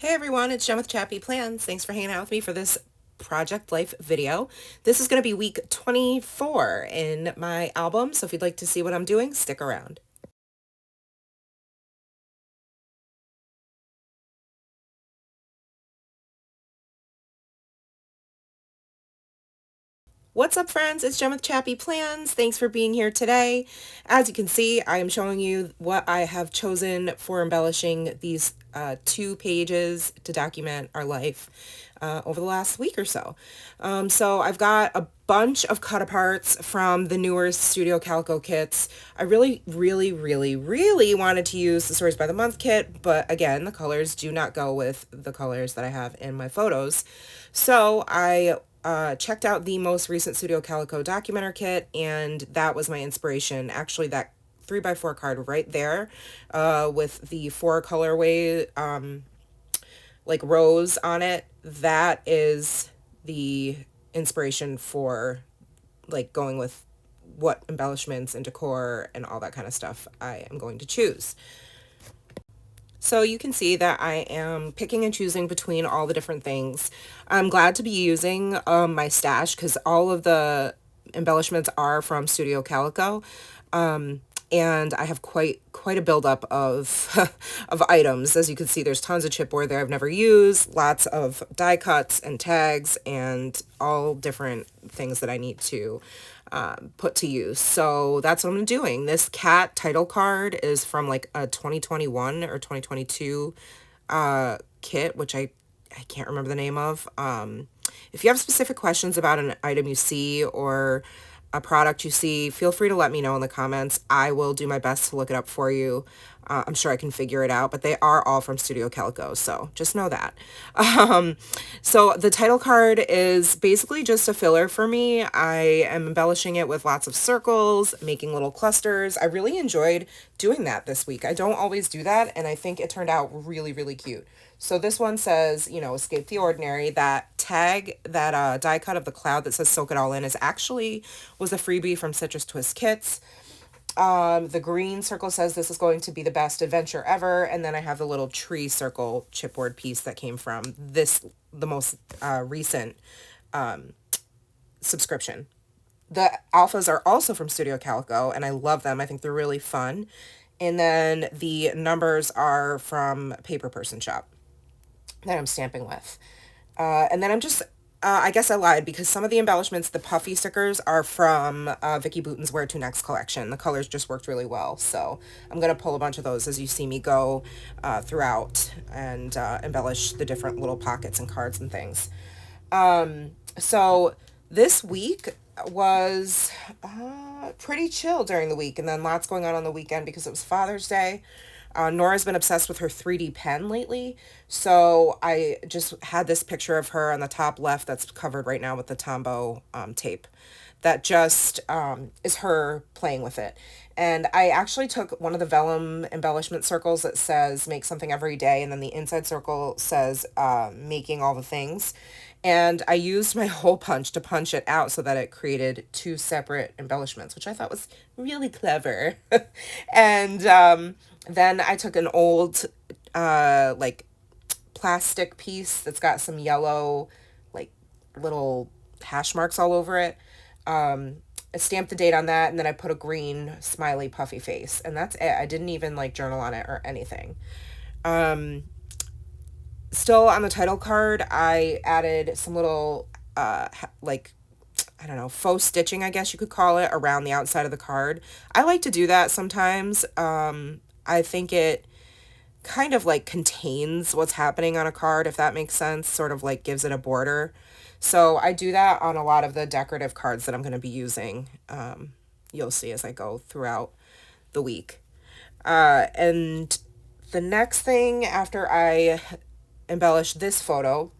Hey everyone, it's Jen with ChappyPlans. Thanks for hanging out with me for this Project Life video. This is going to be week 24 in my album, so if you'd like to see what I'm doing, stick around. What's up, friends? It's Jen with ChappyPlans. Thanks for being here today. As you can see, I am showing you what I have chosen for embellishing these 2 pages to document our life over the last week or so. So I've got a bunch of cut aparts from the newer Studio Calico kits. I really wanted to use the Stories by the Month kit, but again, the colors do not go with the colors that I have in my photos. So I checked out the most recent Studio Calico Documenter kit, and that was my inspiration. Actually, that 3x4 card right there with the 4 colorway like rows on it, that is the inspiration for like going with what embellishments and decor and all that kind of stuff I am going to choose. So you can see that I am picking and choosing between all the different things. I'm glad to be using my stash because all of the embellishments are from Studio Calico. And I have quite a buildup of of items. As you can see, there's tons of chipboard there I've never used, lots of die cuts and tags, and all different things that I need to put to use. So that's what I'm doing. This cat title card is from like a 2021 or 2022 kit, which I can't remember the name of. If you have specific questions about an item you see or a product you see, feel free to let me know in the comments. I will do my best to look it up for you. I'm sure I can figure it out, but they are all from Studio Calico, so just know that. So the title card is basically just a filler for me. I am embellishing it with lots of circles, making little clusters. I really enjoyed doing that this week. I don't always do that, and I think it turned out really cute. So this one says, you know, escape the ordinary. That tag, that die cut of the cloud that says soak it all in was a freebie from Citrus Twist Kits. The green circle says this is going to be the best adventure ever. And then I have the little tree circle chipboard piece that came from the most recent subscription. The alphas are also from Studio Calico, and I love them. I think they're really fun. And then the numbers are from Paper Person Shop that I'm stamping with. And then I'm just, I guess I lied because some of the embellishments, the puffy stickers, are from Vicky Bouton's Wear to Next collection. The colors just worked really well. So I'm going to pull a bunch of those as you see me go throughout and embellish the different little pockets and cards and things. So this week was pretty chill during the week, and then lots going on the weekend because it was Father's Day. Nora's been obsessed with her 3D pen lately, so I just had this picture of her on the top left that's covered right now with the Tombow tape. That just is her playing with it. And I actually took one of the vellum embellishment circles that says make something every day, and then the inside circle says making all the things. And I used my hole punch to punch it out so that it created 2 separate embellishments, which I thought was really clever. And then I took an old like plastic piece that's got some yellow like little hash marks all over it. I stamped the date on that, and then I put a green smiley puffy face, and that's it. I didn't even like journal on it or anything. Still on the title card, I added some little like, I don't know, faux stitching, I guess you could call it, around the outside of the card. I like to do that sometimes. I think it kind of like contains what's happening on a card, if that makes sense, sort of like gives it a border. So I do that on a lot of the decorative cards that I'm going to be using. You'll see as I go throughout the week. And the next thing after I embellish this photo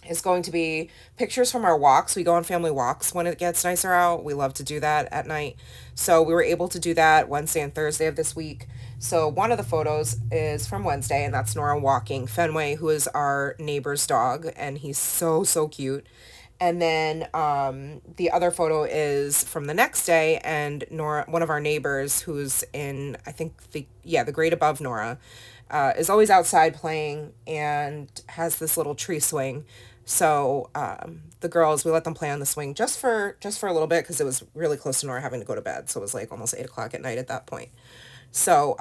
is going to be pictures from our walks. We go on family walks when it gets nicer out. We love to do that at night. So we were able to do that Wednesday and Thursday of this week. So one of the photos is from Wednesday, and that's Nora walking Fenway, who is our neighbor's dog, and he's so cute. And then the other photo is from the next day, and Nora, one of our neighbors who's in, I think the grade above Nora, is always outside playing and has this little tree swing. So the girls, we let them play on the swing just for a little bit because it was really close to Nora having to go to bed. So it was like almost 8 o'clock at night at that point. So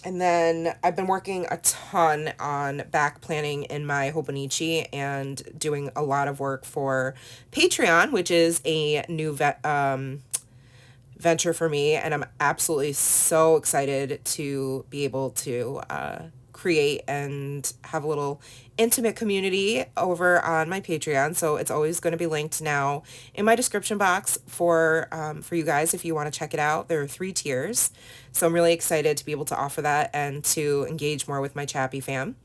and then I've been working a ton on back planning in my Hobonichi and doing a lot of work for Patreon, which is a new venture for me. And I'm absolutely so excited to be able to create and have a little intimate community over on my Patreon. So it's always going to be linked now in my description box for you guys if you want to check it out. There are 3 tiers. So I'm really excited to be able to offer that and to engage more with my Chappy fam.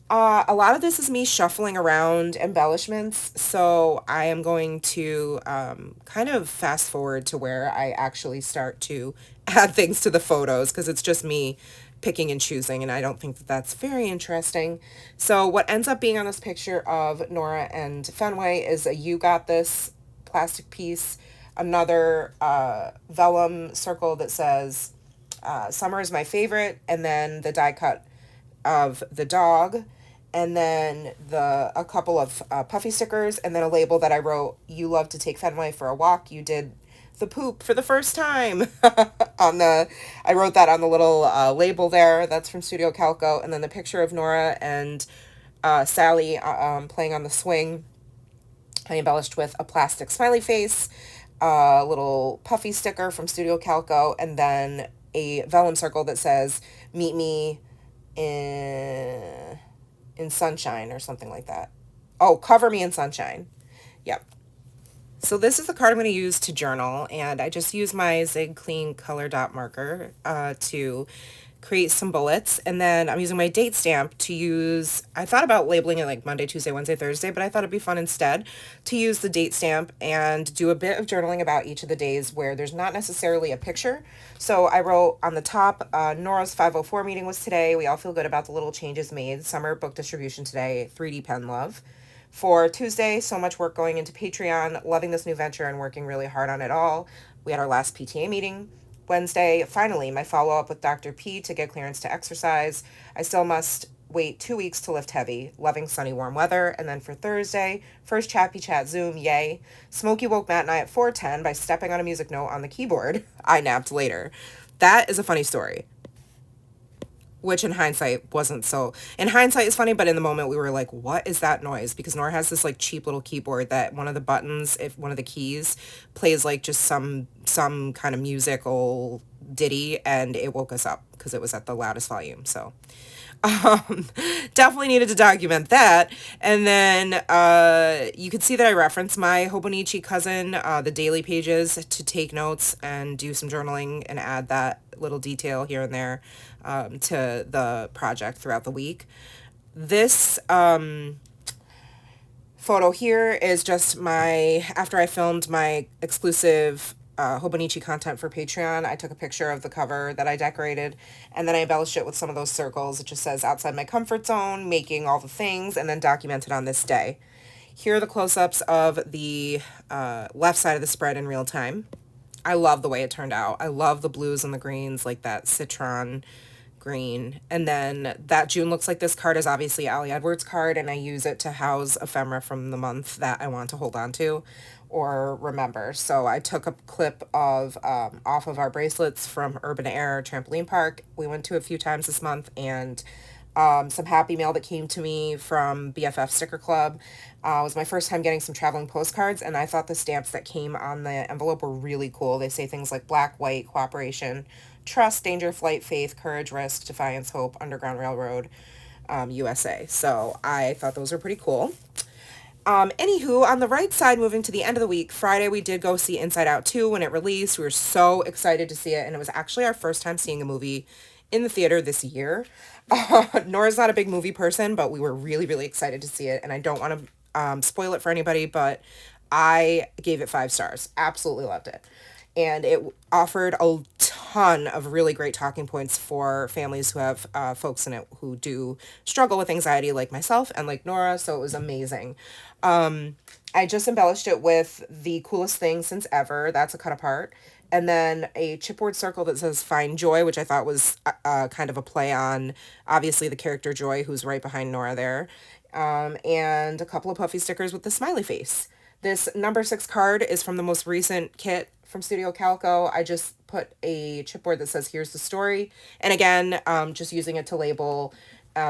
A lot of this is me shuffling around embellishments, so I am going to kind of fast forward to where I actually start to add things to the photos because it's just me picking and choosing, and I don't think that that's very interesting. So what ends up being on this picture of Nora and Fenway is a You Got This plastic piece, another vellum circle that says summer is my favorite, and then the die cut of the dog, and then a couple of puffy stickers, and then a label that I wrote, "You love to take Fenway for a walk. You did the poop for the first time." I wrote that on the little label there. That's from Studio Calico, and then the picture of Nora and Sally playing on the swing. I embellished with a plastic smiley face, a little puffy sticker from Studio Calico, and then a vellum circle that says, "Meet me in sunshine," or something like that. Oh, "Cover me in sunshine." Yep. So this is the card I'm going to use to journal, and I just use my Zig Clean color dot marker to create some bullets, and then I'm using my date stamp to use, I thought about labeling it like Monday, Tuesday, Wednesday, Thursday, but I thought it'd be fun instead to use the date stamp and do a bit of journaling about each of the days where there's not necessarily a picture. So I wrote on the top, Nora's 504 meeting was today. We all feel good about the little changes made. Summer book distribution today. 3D pen love. For Tuesday, so much work going into Patreon, loving this new venture and working really hard on it all. We had our last PTA meeting. Wednesday, finally, my follow-up with Dr. P to get clearance to exercise. I still must wait 2 weeks to lift heavy. Loving sunny, warm weather. And then for Thursday, first Chappy Chat Zoom, yay. Smokey woke Matt and I at 4:10 by stepping on a music note on the keyboard. I napped later. That is a funny story, which in hindsight wasn't so. In hindsight is funny, but in the moment we were like, what is that noise? Because Nora has this like cheap little keyboard that one of the buttons, if one of the keys plays like just some kind of musical ditty, and it woke us up because it was at the loudest volume. So um, definitely needed to document that. And then you could see that I referenced my Hobonichi cousin, the daily pages, to take notes and do some journaling and add that little detail here and there to the project throughout the week. This photo here is just after I filmed my exclusive Hobonichi content for Patreon, I took a picture of the cover that I decorated, and then I embellished it with some of those circles. It just says outside my comfort zone, making all the things, and then documented on this day. Here are the close-ups of the left side of the spread in real time. I love the way it turned out. I love the blues and the greens, like that citron green. And then that June looks like this card is obviously Ali Edwards' card, and I use it to house ephemera from the month that I want to hold on to or remember. So I took a clip of off of our bracelets from Urban Air Trampoline Park. We went to a few times this month, and some happy mail that came to me from BFF Sticker Club. It was my first time getting some traveling postcards, and I thought the stamps that came on the envelope were really cool. They say things like black, white, cooperation, trust, danger, flight, faith, courage, risk, defiance, hope, Underground Railroad, USA. So I thought those were pretty cool. Anywho, on the right side, moving to the end of the week, Friday, we did go see Inside Out 2 when it released. We were so excited to see it, and it was actually our first time seeing a movie in the theater this year. Nora's not a big movie person, but we were really, really excited to see it, and I don't want to spoil it for anybody, but I gave it 5 stars. Absolutely loved it. and it offered a ton of really great talking points for families who have folks in it who do struggle with anxiety like myself and like Nora, so it was amazing. I just embellished it with the coolest thing since ever. That's a cut apart. And then a chipboard circle that says Find Joy, which I thought was kind of a play on, obviously, the character Joy, who's right behind Nora there. And a couple of puffy stickers with the smiley face. This number 6 card is from the most recent kit from Studio Calico. I just put a chipboard that says Here's the Story. And again, just using it to label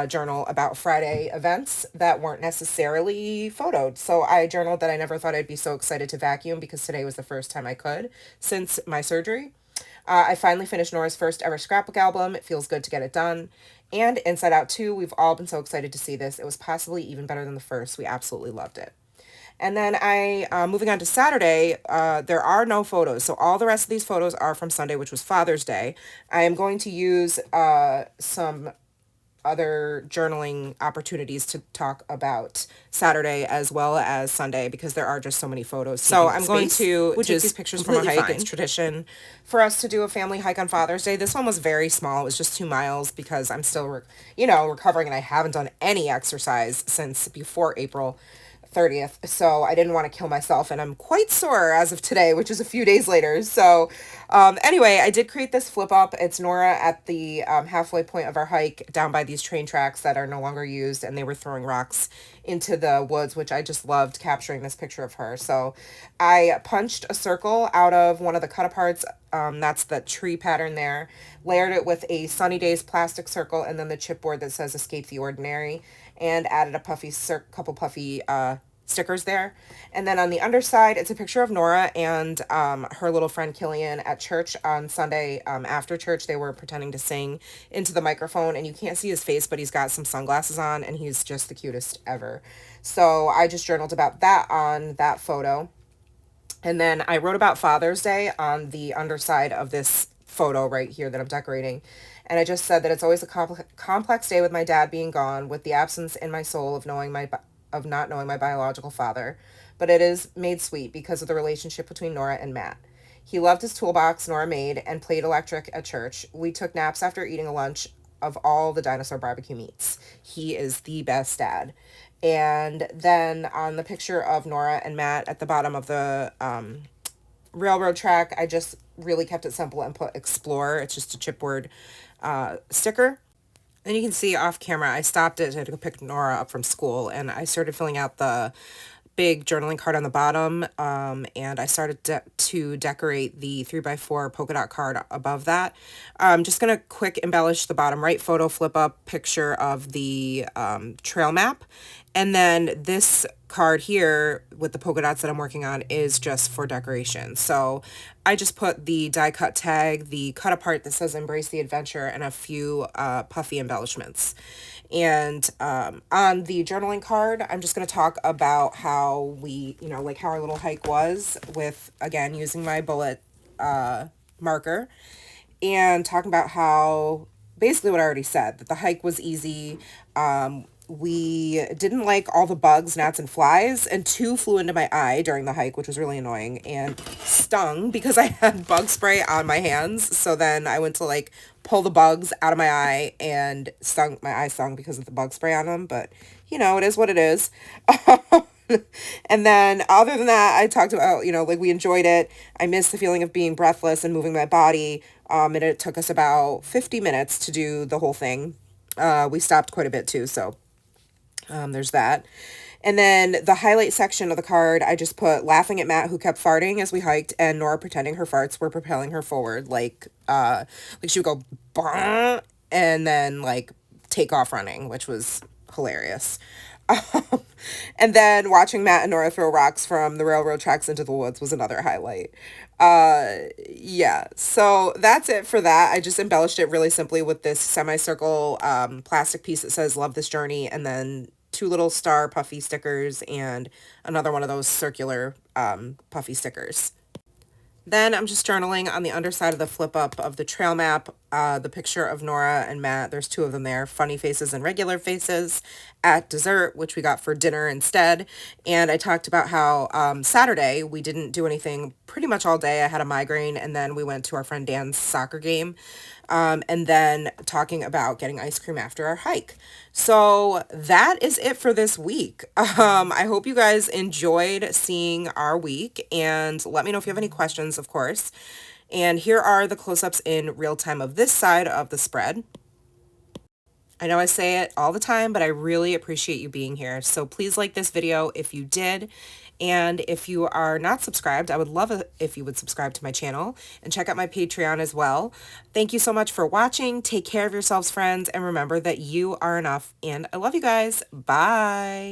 journal about Friday events that weren't necessarily photoed. So I journaled that I never thought I'd be so excited to vacuum because today was the first time I could since my surgery. I finally finished Nora's first ever scrapbook album. It feels good to get it done. And Inside Out 2, we've all been so excited to see this. It was possibly even better than the first. We absolutely loved it. And then moving on to Saturday, there are no photos. So all the rest of these photos are from Sunday, which was Father's Day. I am going to use some other journaling opportunities to talk about Saturday as well as Sunday because there are just so many photos. So I'm going to just these pictures from a hike. Fine. It's tradition for us to do a family hike on Father's Day. This one was very small. It was just 2 miles because I'm still, recovering, and I haven't done any exercise since before April 30th, so I didn't want to kill myself, and I'm quite sore as of today, which is a few days later. So anyway, I did create this flip up. It's Nora at the halfway point of our hike down by these train tracks that are no longer used, and they were throwing rocks into the woods, which I just loved capturing this picture of her. So I punched a circle out of one of the cut aparts. That's the tree pattern there, layered it with a Sunny Days plastic circle, and then the chipboard that says Escape the Ordinary, and added a couple puffy stickers there. And then on the underside, it's a picture of Nora and her little friend Killian at church on Sunday. After church, they were pretending to sing into the microphone, and you can't see his face, but he's got some sunglasses on, and he's just the cutest ever. So I just journaled about that on that photo. And then I wrote about Father's Day on the underside of this photo right here that I'm decorating. And I just said that it's always a complex day with my dad being gone, with the absence in my soul of not knowing my biological father. But it is made sweet because of the relationship between Nora and Matt. He loved his toolbox Nora made and played electric at church. We took naps after eating a lunch of all the dinosaur barbecue meats. He is the best dad. And then on the picture of Nora and Matt at the bottom of the railroad track, I just really kept it simple and put Explore. It's just a chipboard sticker. And you can see off camera, I stopped it to pick Nora up from school, and I started filling out the big journaling card on the bottom, and I started to decorate the 3x4 polka dot card above that. I'm just going to quick embellish the bottom right photo, flip up picture of the trail map. And then this card here with the polka dots that I'm working on is just for decoration. So I just put the die cut tag, the cut apart that says Embrace the Adventure, and a few puffy embellishments. And on the journaling card, I'm just going to talk about how how our little hike was with, again, using my bullet marker, and talking about how, basically what I already said, that the hike was easy. We didn't like all the bugs, gnats, and flies, and 2 flew into my eye during the hike, which was really annoying, and stung because I had bug spray on my hands. So then I went to pull the bugs out of my eye, and my eye stung because of the bug spray on them, but it is what it is. And then other than that, I talked about, we enjoyed it. I missed the feeling of being breathless and moving my body. And it took us about 50 minutes to do the whole thing. We stopped quite a bit too, so there's that. And then the highlight section of the card, I just put laughing at Matt, who kept farting as we hiked, and Nora pretending her farts were propelling her forward. Like she would go, bah, and then take off running, which was hilarious. And then watching Matt and Nora throw rocks from the railroad tracks into the woods was another highlight. Yeah, so that's it for that. I just embellished it really simply with this semicircle plastic piece that says Love This Journey, and then 2 little star puffy stickers and another one of those circular puffy stickers. Then I'm just journaling on the underside of the flip up of the trail map. the picture of Nora and Matt. There's two of them there, funny faces and regular faces, at dessert, which we got for dinner instead. And I talked about how Saturday we didn't do anything pretty much all day. I had a migraine, and then we went to our friend Dan's soccer game. And then talking about getting ice cream after our hike. So that is it for this week. I hope you guys enjoyed seeing our week, and let me know if you have any questions, of course. And here are the close-ups in real time of this side of the spread. I know I say it all the time, but I really appreciate you being here. So please like this video if you did. And if you are not subscribed, I would love it if you would subscribe to my channel and check out my Patreon as well. Thank you so much for watching. Take care of yourselves, friends, and remember that you are enough. And I love you guys. Bye.